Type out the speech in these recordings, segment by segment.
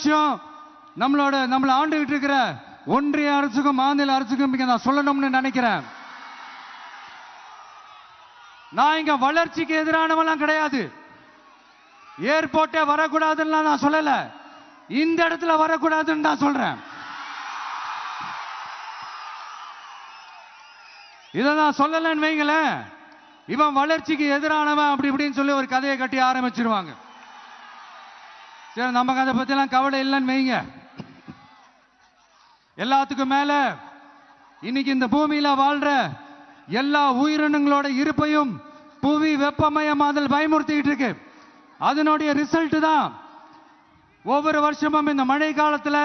விஷயம் நம்மளை ஆண்டுகிட்டு இருக்கிற ஒன்றிய அரசுக்கும் மாநில அரசுக்கும் இங்க நான் சொல்லணும்னு நினைக்கிறேன். நான் இங்க வளர்ச்சிக்கு எதிரானவெல்லாம் கிடையாது. ஏர்போர்ட்டே வரக்கூடாதுன்னு நான் சொல்லல, இந்த இடத்துல வரக்கூடாதுன்னு நான் சொல்றேன். இதை நான் சொல்லலன்னு வைங்களேன், இவன் வளர்ச்சிக்கு எதிரானவன் அப்படி இப்படின்னு சொல்லி ஒரு கதையை கட்டி ஆரம்பிச்சிருவாங்க. சரி, நமக்கு அதை பத்தி எல்லாம் கவலை இல்லைன்னு வைங்க. எல்லாத்துக்கும் மேல இன்னைக்கு இந்த பூமியில வாழ்ற எல்லா உயிரினங்களோட இருப்பையும் புவி வெப்பமயமாதல் பயமுறுத்திட்டு இருக்கு. அதனுடைய ரிசல்ட் தான் ஒவ்வொரு வருஷமும் இந்த மழை காலத்துல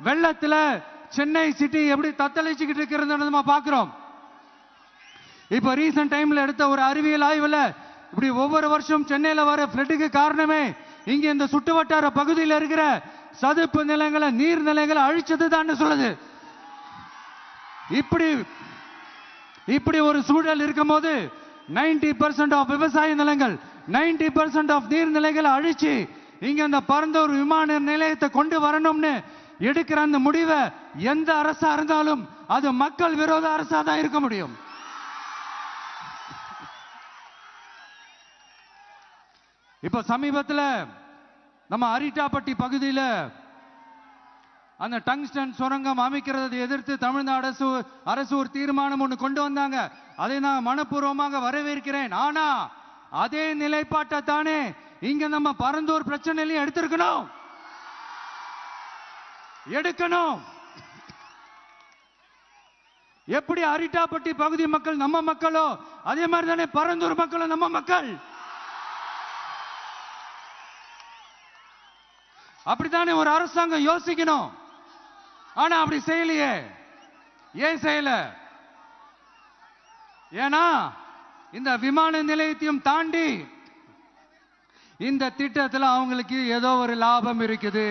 வெள்ளத்துல சென்னை சிட்டி எப்படி தத்தளிச்சுக்கிட்டு இருக்கிறது நம்ம பார்க்கிறோம். இப்ப ரீசன்ட் டைம்ல எடுத்த ஒரு அறிவியல் ஆய்வுல இப்படி ஒவ்வொரு வருஷம் சென்னையில வர ஃப்ளட்டுக்கு காரணமே இங்க இந்த சுற்றுவட்டார பகுதியில் இருக்கிற சதுப்பு நிலங்களை நீர்நிலைகளை அழிச்சது தான் சொல்லுது. இப்படி ஒரு சூழல் இருக்கும் போது 90% ஆஃப் விவசாய நிலங்கள் 90% ஆஃப் நீர்நிலைகளை அழிச்சு இங்க அந்த பரந்தூர் விமான நிலையத்தை கொண்டு வரணும்னு எடுக்கிற அந்த முடிவை எந்த அரசா இருந்தாலும் அது மக்கள் விரோத அரசா தான் இருக்க முடியும். இப்ப சமீபத்தில் நம்ம அரிட்டாப்பட்டி பகுதியில் அந்த டங்ஸ்டன் சுரங்கம் அமைக்கிறதை எதிர்த்து தமிழ்நாடு அரசு ஒரு தீர்மானம் ஒன்று கொண்டு வந்தாங்க. அதை நான் மனப்பூர்வமாக வரவேற்கிறேன். ஆனா அதே நிலைப்பாட்டை தானே இங்க நம்ம பரந்தூர் பிரச்சனையிலையும் எடுக்கணும். எப்படி அரிட்டாப்பட்டி பகுதி மக்கள் நம்ம மக்களோ அதே மாதிரி தானே பரந்தூர் மக்களும் நம்ம மக்கள். அப்படித்தானே ஒரு அரசாங்கம் யோசிக்கணும். ஆனா அப்படி செய்யலையே. ஏன் செய்யல? ஏன்னா இந்த விமான நிலையத்தையும் தாண்டி இந்த திட்டத்தில் அவங்களுக்கு ஏதோ ஒரு லாபம் இருக்குது.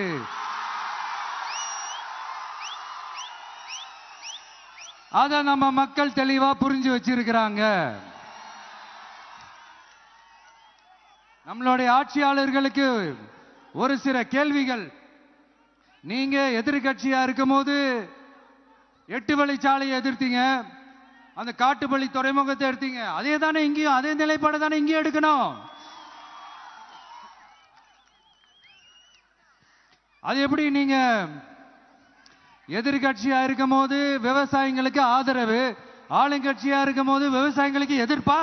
அத நம்ம மக்கள் தெளிவா புரிஞ்சு வச்சிருக்கிறாங்க. நம்மளுடைய ஆட்சியாளர்களுக்கு ஒரு சில கேள்விகள். நீங்க எதிர்கட்சியா இருக்கும் போது 8 வழிச்சாலையை எதிர்த்தீங்க, அந்த காட்டுப்பள்ளி துறைமுகத்தை எடுத்தீங்க. அதே தானே இங்கேயும் அதே நிலைப்பாடு தானே இங்கேயும் எடுக்கணும். அது எப்படி நீங்க எதிர்கட்சியா இருக்கும் போது விவசாயிகளுக்கு ஆதரவு, ஆளுங்கட்சியா இருக்கும் போது விவசாயிகளுக்கு எதிர்ப்பா?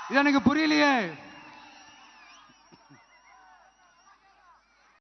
இது எனக்கு புரியலையே.